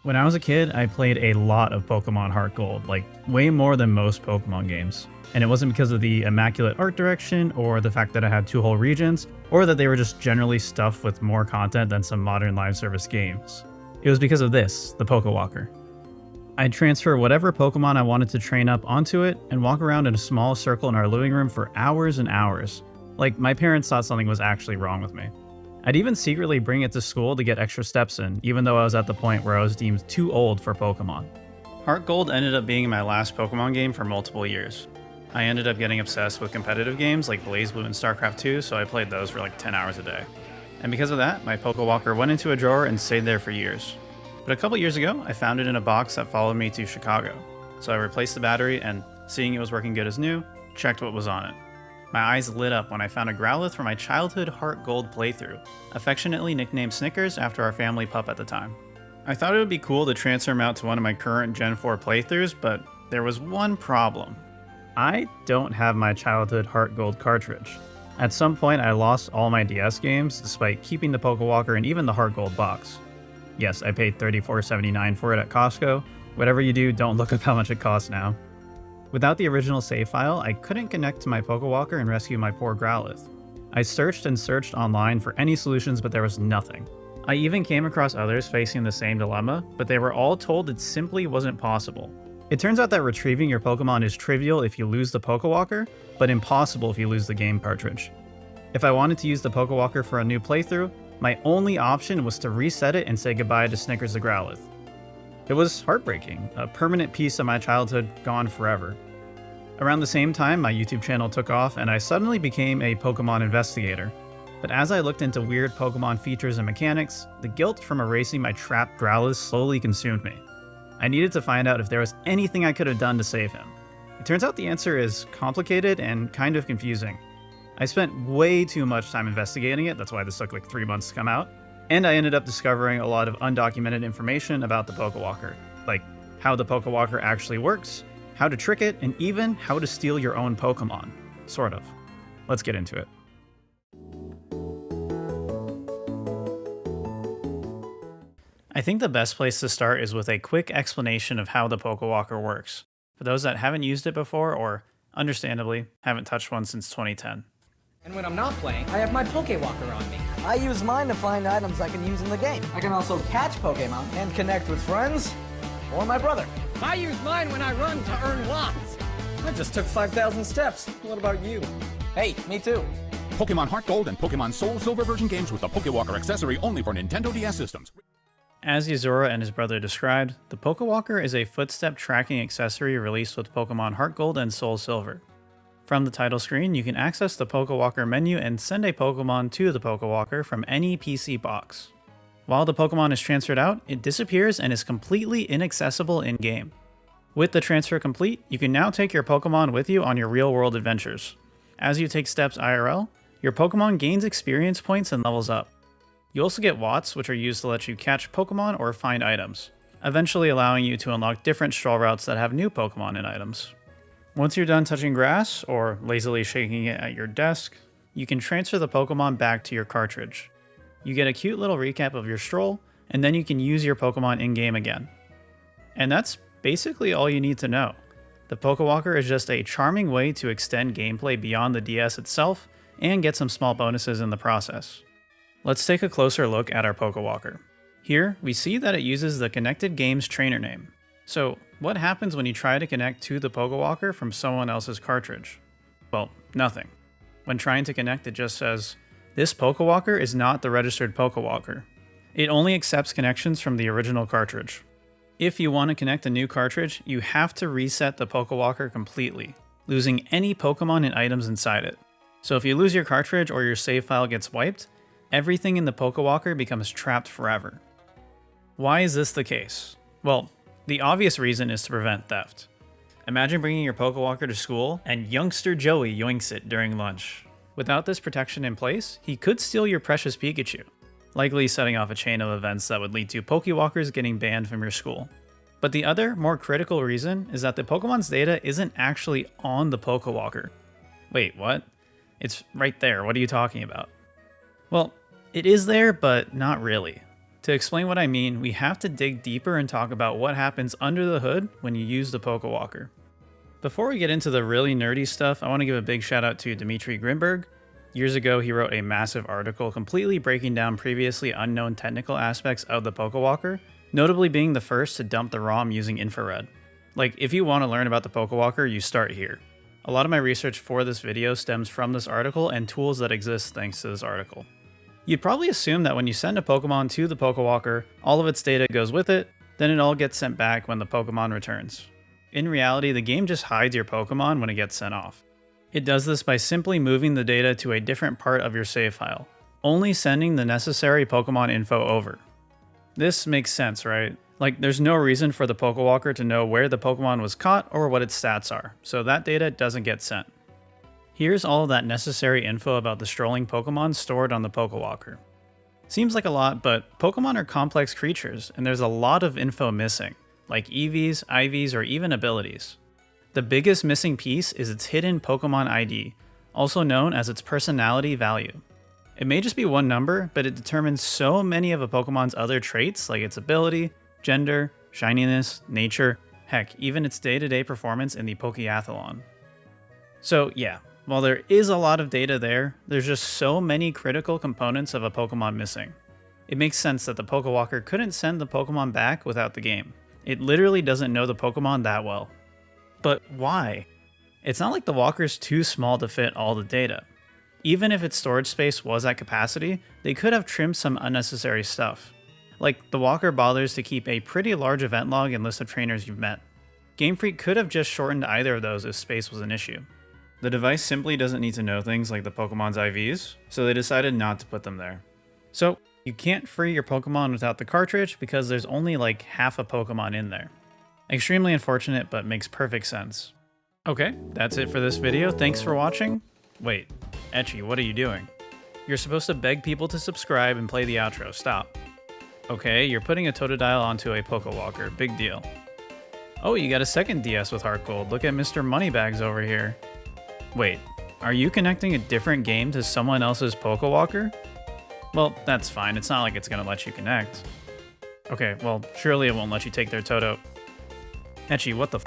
When I was a kid, I played a lot of Pokemon HeartGold, like way more than most Pokemon games. And it wasn't because of the immaculate art direction, or the fact that I had 2 whole regions, or that they were just generally stuffed with more content than some modern live service games. It was because of this, the Pokewalker. I'd transfer whatever Pokemon I wanted to train up onto it, and walk around in a small circle in our living room for hours and hours. Like, my parents thought something was actually wrong with me. I'd even secretly bring it to school to get extra steps in, even though I was at the point where I was deemed too old for Pokemon. HeartGold ended up being my last Pokemon game for multiple years. I ended up getting obsessed with competitive games like BlazBlue and StarCraft 2, so I played those for like 10 hours a day. And because of that, my Pokewalker went into a drawer and stayed there for years. But a couple years ago, I found it in a box that followed me to Chicago. So I replaced the battery and, seeing it was working good as new, checked what was on it. My eyes lit up when I found a Growlithe from my childhood HeartGold playthrough, affectionately nicknamed Snickers after our family pup at the time. I thought it would be cool to transfer him out to one of my current Gen 4 playthroughs, but there was one problem. I don't have my childhood HeartGold cartridge. At some point, I lost all my DS games, despite keeping the Pokewalker and even the HeartGold box. Yes, I paid $34.79 for it at Costco. Whatever you do, don't look up how much it costs now. Without the original save file, I couldn't connect to my Pokewalker and rescue my poor Growlithe. I searched and searched online for any solutions, but there was nothing. I even came across others facing the same dilemma, but they were all told it simply wasn't possible. It turns out that retrieving your Pokemon is trivial if you lose the Pokewalker, but impossible if you lose the game cartridge. If I wanted to use the Pokewalker for a new playthrough, my only option was to reset it and say goodbye to Snickers the Growlithe. It was heartbreaking, a permanent piece of my childhood gone forever. Around the same time, my YouTube channel took off and I suddenly became a Pokemon investigator. But as I looked into weird Pokemon features and mechanics, the guilt from erasing my trapped Growlithe slowly consumed me. I needed to find out if there was anything I could have done to save him. It turns out the answer is complicated and kind of confusing. I spent way too much time investigating it, that's why this took like 3 months to come out, and I ended up discovering a lot of undocumented information about the Pokewalker, like how the Pokewalker actually works, how to trick it, and even how to steal your own Pokemon. Sort of. Let's get into it. I think the best place to start is with a quick explanation of how the Pokewalker works, for those that haven't used it before or, understandably, haven't touched one since 2010. And when I'm not playing, I have my Pokewalker on me. I use mine to find items I can use in the game. I can also catch Pokemon and connect with friends or my brother. I use mine when I run to earn lots. I just took 5,000 steps. What about you? Hey, me too. Pokemon HeartGold and Pokemon SoulSilver version games with the Pokewalker accessory only for Nintendo DS systems. As Yuzura and his brother described, the Pokewalker is a footstep tracking accessory released with Pokemon HeartGold and SoulSilver. From the title screen, you can access the Pokewalker menu and send a Pokemon to the Pokewalker from any PC box. While the Pokemon is transferred out, it disappears and is completely inaccessible in-game. With the transfer complete, you can now take your Pokemon with you on your real-world adventures. As you take steps IRL, your Pokemon gains experience points and levels up. You also get watts, which are used to let you catch Pokemon or find items, eventually allowing you to unlock different stroll routes that have new Pokemon and items. Once you're done touching grass, or lazily shaking it at your desk, you can transfer the Pokemon back to your cartridge. You get a cute little recap of your stroll, and then you can use your Pokemon in-game again. And that's basically all you need to know. The Pokewalker is just a charming way to extend gameplay beyond the DS itself, and get some small bonuses in the process. Let's take a closer look at our Pokewalker. Here, we see that it uses the Connected Games trainer name. So, what happens when you try to connect to the Pokewalker from someone else's cartridge? Well, nothing. When trying to connect, it just says, "This Pokewalker is not the registered Pokewalker." It only accepts connections from the original cartridge. If you want to connect a new cartridge, you have to reset the Pokewalker completely, losing any Pokemon and items inside it. So if you lose your cartridge or your save file gets wiped, everything in the Pokewalker becomes trapped forever. Why is this the case? Well, the obvious reason is to prevent theft. Imagine bringing your Pokewalker to school and youngster Joey yoinks it during lunch. Without this protection in place, he could steal your precious Pikachu, likely setting off a chain of events that would lead to Pokewalkers getting banned from your school. But the other, more critical reason is that the Pokemon's data isn't actually on the Pokewalker. Wait, what? It's right there, what are you talking about? Well, it is there, but not really. To To explain what I mean, we have to dig deeper and talk about what happens under the hood when you use the Pokewalker. Before we get into the really nerdy stuff, I want to give a big shout out to Dmitry Grimberg. Years ago, he wrote a massive article completely breaking down previously unknown technical aspects of the Pokewalker, notably being the first to dump the ROM using infrared. Like, if you want to learn about the Pokewalker, you start here. A lot of my research for this video stems from this article and tools that exist thanks to this article. You'd probably assume that when you send a Pokemon to the Pokewalker, all of its data goes with it, then it all gets sent back when the Pokemon returns. In reality, the game just hides your Pokemon when it gets sent off. It does this by simply moving the data to a different part of your save file, only sending the necessary Pokemon info over. This makes sense, right? Like, there's no reason for the Pokewalker to know where the Pokemon was caught or what its stats are, so that data doesn't get sent. Here's all of that necessary info about the strolling Pokemon stored on the Pokewalker. Seems like a lot, but Pokemon are complex creatures, and there's a lot of info missing, like EVs, IVs, or even abilities. The biggest missing piece is its hidden Pokemon ID, also known as its personality value. It may just be one number, but it determines so many of a Pokemon's other traits, like its ability, gender, shininess, nature, heck, even its day-to-day performance in the Pokeathlon. So yeah, while there is a lot of data there, there's just so many critical components of a Pokemon missing. It makes sense that the Pokewalker couldn't send the Pokemon back without the game. It literally doesn't know the Pokemon that well. But why? It's not like the Walker's too small to fit all the data. Even if its storage space was at capacity, they could have trimmed some unnecessary stuff. Like, the Walker bothers to keep a pretty large event log and list of trainers you've met. Game Freak could have just shortened either of those if space was an issue. The device simply doesn't need to know things like the Pokemon's IVs, so they decided not to put them there. So, you can't free your Pokemon without the cartridge because there's only like half a Pokemon in there. Extremely unfortunate, but makes perfect sense. Okay, that's it for this video. Thanks for watching. Wait, Etchy, what are you doing? You're supposed to beg people to subscribe and play the outro. Stop. Okay, you're putting a Totodile onto a Pokewalker. Big deal. Oh, you got a second DS with HeartGold. Look at Mr. Moneybags over here. Wait, are you connecting a different game to someone else's Pokewalker? Well, that's fine. It's not like it's gonna let you connect. Okay, well, surely it won't let you take their Toto. Etchy, what the f?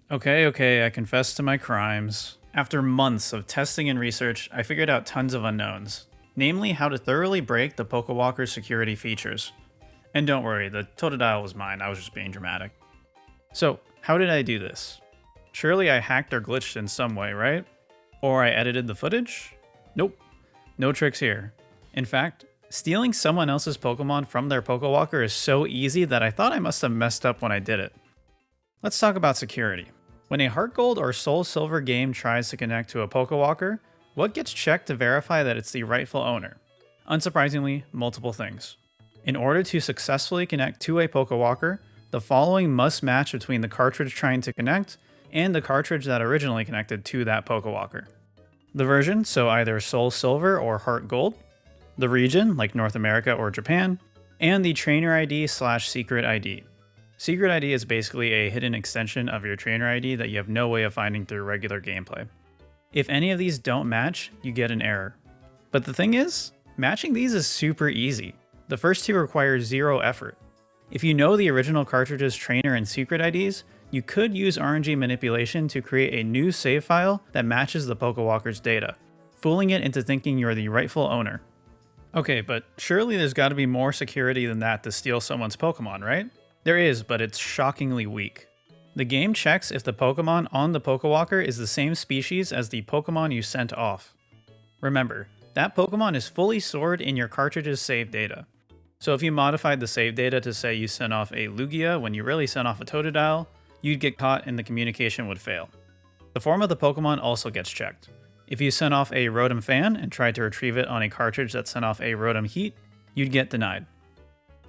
Okay, I confess to my crimes. After months of testing and research, I figured out tons of unknowns. Namely, how to thoroughly break the Pokewalker's security features. And don't worry, the Totodile was mine, I was just being dramatic. So, how did I do this? Surely I hacked or glitched in some way, right? Or I edited the footage? Nope, no tricks here. In fact, stealing someone else's Pokemon from their Pokewalker is so easy that I thought I must have messed up when I did it. Let's talk about security. When a HeartGold or SoulSilver game tries to connect to a Pokewalker, what gets checked to verify that it's the rightful owner? Unsurprisingly, multiple things. In order to successfully connect to a Pokewalker, the following must match between the cartridge trying to connect and the cartridge that originally connected to that Pokewalker. The version, so either SoulSilver or HeartGold, the region, like North America or Japan, and the trainer ID/secret ID. Secret ID is basically a hidden extension of your trainer ID that you have no way of finding through regular gameplay. If any of these don't match, you get an error. But the thing is, matching these is super easy. The first two require zero effort. If you know the original cartridge's trainer and secret IDs, you could use RNG manipulation to create a new save file that matches the Pokewalker's data, fooling it into thinking you're the rightful owner. Okay, but surely there's gotta be more security than that to steal someone's Pokemon, right? There is, but it's shockingly weak. The game checks if the Pokemon on the Pokewalker is the same species as the Pokemon you sent off. Remember, that Pokemon is fully stored in your cartridge's save data. So if you modified the save data to say you sent off a Lugia when you really sent off a Totodile, you'd get caught and the communication would fail. The form of the Pokemon also gets checked. If you sent off a Rotom Fan and tried to retrieve it on a cartridge that sent off a Rotom Heat, you'd get denied.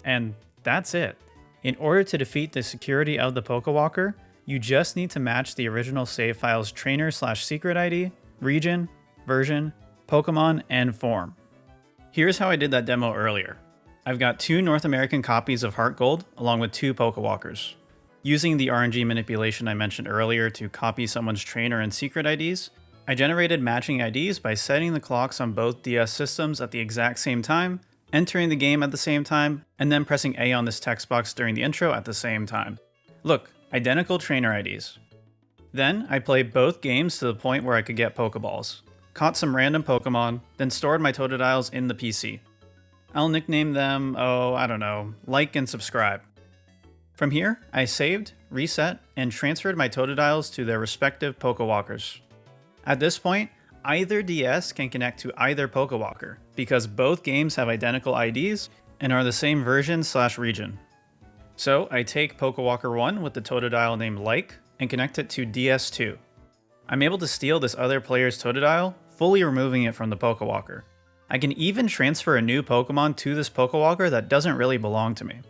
And that's it. In order to defeat the security of the Pokewalker, you just need to match the original save file's trainer/secret ID, region, version, Pokemon, and form. Here's how I did that demo earlier. I've got 2 North American copies of HeartGold along with 2 Pokewalkers. Using the RNG manipulation I mentioned earlier to copy someone's trainer and secret IDs, I generated matching IDs by setting the clocks on both DS systems at the exact same time, entering the game at the same time, and then pressing A on this text box during the intro at the same time. Look, identical trainer IDs. Then I played both games to the point where I could get Pokeballs, caught some random Pokemon, then stored my Totodiles in the PC. I'll nickname them, I don't know, like and subscribe. From here, I saved, reset, and transferred my Totodiles to their respective Pokewalkers. At this point, either DS can connect to either Pokewalker, because both games have identical IDs and are the same version/region. So I take Pokewalker 1 with the Totodile named Like and connect it to DS2. I'm able to steal this other player's Totodile, fully removing it from the Pokewalker. I can even transfer a new Pokemon to this Pokewalker that doesn't really belong to me.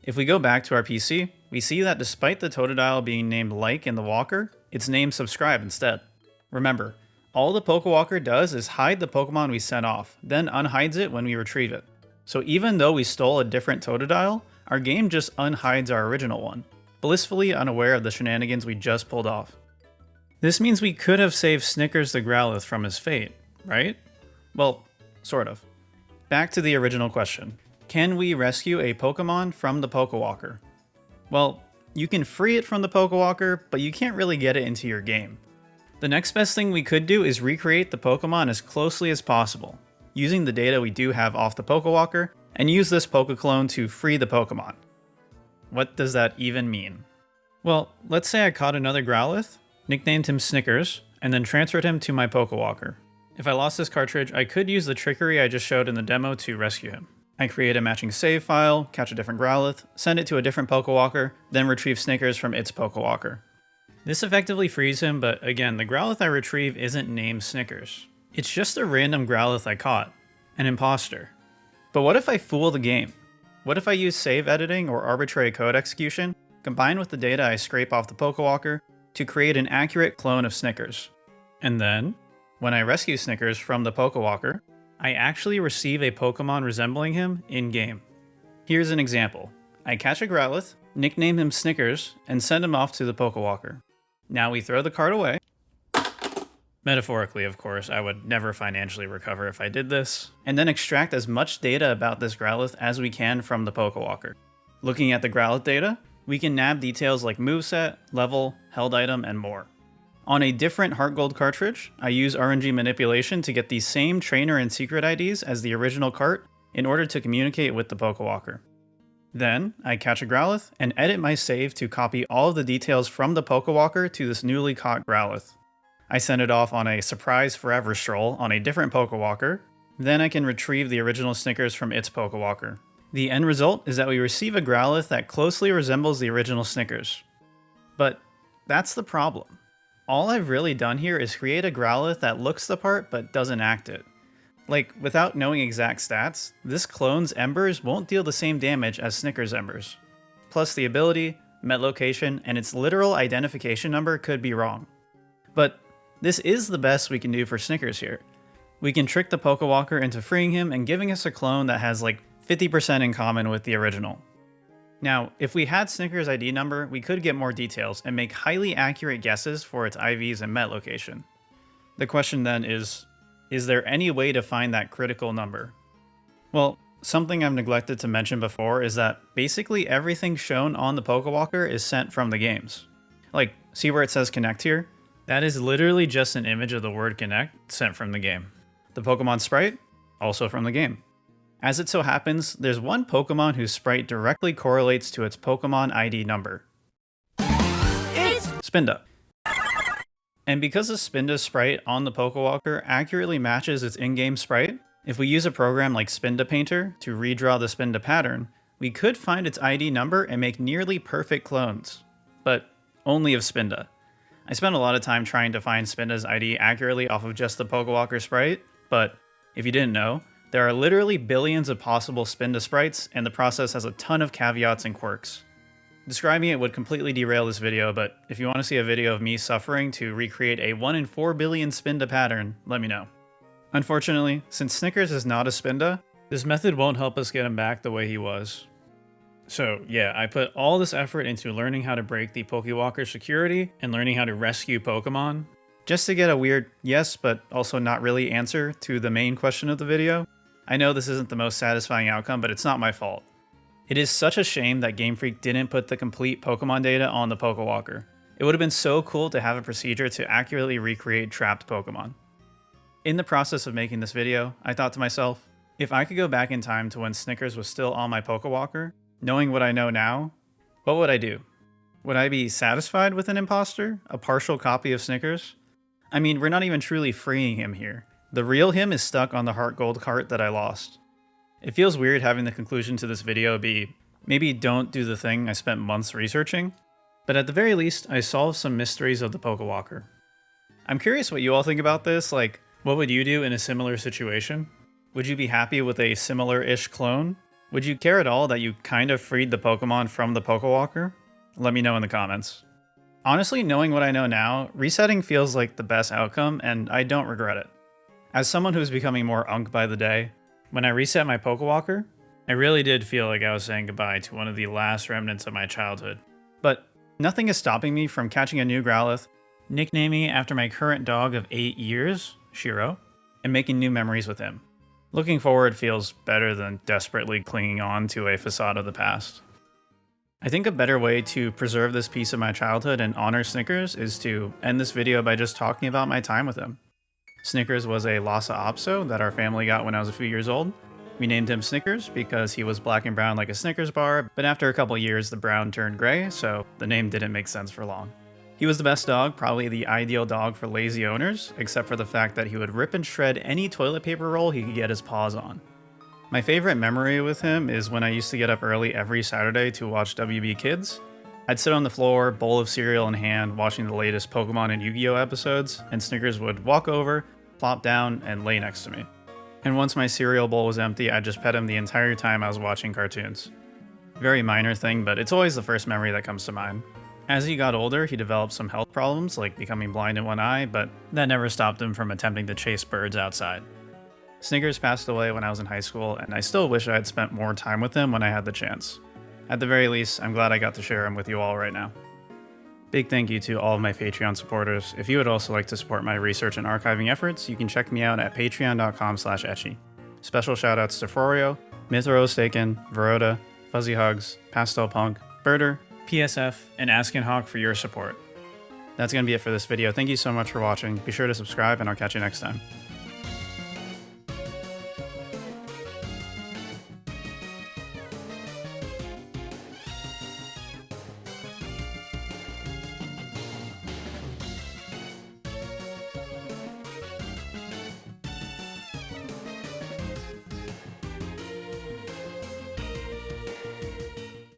If we go back to our PC, we see that despite the Totodile being named Like in the walker, it's named Subscribe instead. Remember, all the Pokewalker does is hide the Pokemon we sent off, then unhides it when we retrieve it. So even though we stole a different Totodile, our game just unhides our original one, blissfully unaware of the shenanigans we just pulled off. This means we could have saved Snickers the Growlithe from his fate, right? Well, sort of. Back to the original question. Can we rescue a Pokemon from the Pokewalker? Well, you can free it from the Pokewalker, but you can't really get it into your game. The next best thing we could do is recreate the Pokemon as closely as possible, using the data we do have off the Pokewalker, and use this Pokeclone to free the Pokemon. What does that even mean? Well, let's say I caught another Growlithe, nicknamed him Snickers, and then transferred him to my Pokewalker. If I lost this cartridge, I could use the trickery I just showed in the demo to rescue him. I create a matching save file, catch a different Growlithe, send it to a different Pokewalker, then retrieve Snickers from its Pokewalker. This effectively frees him, but again, the Growlithe I retrieve isn't named Snickers. It's just a random Growlithe I caught, an imposter. But what if I fool the game? What if I use save editing or arbitrary code execution, combined with the data I scrape off the Pokewalker, to create an accurate clone of Snickers? And then, when I rescue Snickers from the Pokewalker, I actually receive a Pokemon resembling him in-game. Here's an example. I catch a Growlithe, nickname him Snickers, and send him off to the Pokewalker. Now we throw the card away. Metaphorically, of course, I would never financially recover if I did this, and then extract as much data about this Growlithe as we can from the Pokewalker. Looking at the Growlithe data, we can nab details like moveset, level, held item, and more. On a different HeartGold cartridge, I use RNG manipulation to get the same trainer and secret IDs as the original cart in order to communicate with the Pokewalker. Then, I catch a Growlithe and edit my save to copy all of the details from the Pokewalker to this newly caught Growlithe. I send it off on a surprise forever stroll on a different Pokewalker, then I can retrieve the original Snickers from its Pokewalker. The end result is that we receive a Growlithe that closely resembles the original Snickers. But that's the problem. All I've really done here is create a Growlithe that looks the part but doesn't act it. Like, without knowing exact stats, this clone's embers won't deal the same damage as Snickers' embers. Plus the ability, met location, and its literal identification number could be wrong. But this is the best we can do for Snickers here. We can trick the Pokewalker into freeing him and giving us a clone that has like 50% in common with the original. Now, if we had Snickers' ID number, we could get more details and make highly accurate guesses for its IVs and met location. The question then is there any way to find that critical number? Well, something I've neglected to mention before is that basically everything shown on the Pokewalker is sent from the games. Like, see where it says connect here? That is literally just an image of the word connect sent from the game. The Pokemon sprite, also from the game. As it so happens, there's one Pokemon whose sprite directly correlates to its Pokemon ID number. It's Spinda. And because the Spinda sprite on the Pokewalker accurately matches its in-game sprite, if we use a program like Spinda Painter to redraw the Spinda pattern, we could find its ID number and make nearly perfect clones. But only of Spinda. I spent a lot of time trying to find Spinda's ID accurately off of just the Pokewalker sprite, but if you didn't know, there are literally billions of possible Spinda sprites, and the process has a ton of caveats and quirks. Describing it would completely derail this video, but if you want to see a video of me suffering to recreate a 1 in 4 billion Spinda pattern, let me know. Unfortunately, since Snickers is not a Spinda, this method won't help us get him back the way he was. So yeah, I put all this effort into learning how to break the Pokewalker security and learning how to rescue Pokemon, Just to get a weird yes, but also not really answer to the main question of the video, I know this isn't the most satisfying outcome, but it's not my fault. It is such a shame that Game Freak didn't put the complete Pokemon data on the Pokewalker. It would have been so cool to have a procedure to accurately recreate trapped Pokemon. In the process of making this video, I thought to myself, if I could go back in time to when Snickers was still on my Pokewalker, knowing what I know now, what would I do? Would I be satisfied with an imposter? A partial copy of Snickers? I mean, we're not even truly freeing him here. The real him is stuck on the HeartGold cart that I lost. It feels weird having the conclusion to this video be, maybe don't do the thing I spent months researching, but at the very least, I solved some mysteries of the Pokewalker. I'm curious what you all think about this, like, what would you do in a similar situation? Would you be happy with a similar-ish clone? Would you care at all that you kind of freed the Pokemon from the Pokewalker? Let me know in the comments. Honestly, knowing what I know now, resetting feels like the best outcome, and I don't regret it. As someone who's becoming more unk by the day, when I reset my Pokewalker, I really did feel like I was saying goodbye to one of the last remnants of my childhood. But nothing is stopping me from catching a new Growlithe, nicknaming it after my current dog of 8 years, Shiro, and making new memories with him. Looking forward feels better than desperately clinging on to a facade of the past. I think a better way to preserve this piece of my childhood and honor Snickers is to end this video by just talking about my time with him. Snickers was a Lhasa Apso that our family got when I was a few years old. We named him Snickers because he was black and brown like a Snickers bar, but after a couple years the brown turned gray, so the name didn't make sense for long. He was the best dog, probably the ideal dog for lazy owners, except for the fact that he would rip and shred any toilet paper roll he could get his paws on. My favorite memory with him is when I used to get up early every Saturday to watch WB Kids. I'd sit on the floor, bowl of cereal in hand, watching the latest Pokemon and Yu-Gi-Oh episodes, and Snickers would walk over, plop down, and lay next to me. And once my cereal bowl was empty, I'd just pet him the entire time I was watching cartoons. Very minor thing, but it's always the first memory that comes to mind. As he got older, he developed some health problems, like becoming blind in one eye, but that never stopped him from attempting to chase birds outside. Snickers passed away when I was in high school, and I still wish I had spent more time with him when I had the chance. At the very least, I'm glad I got to share him with you all right now. Big thank you to all of my Patreon supporters. If you would also like to support my research and archiving efforts, you can check me out at patreon.com/etchy. Special shoutouts to Frorio, Mithrostaken, Veroda, Fuzzy Hugs, Pastel Punk, Birder, PSF, and Askinhawk for your support. That's going to be it for this video. Thank you so much for watching. Be sure to subscribe, and I'll catch you next time.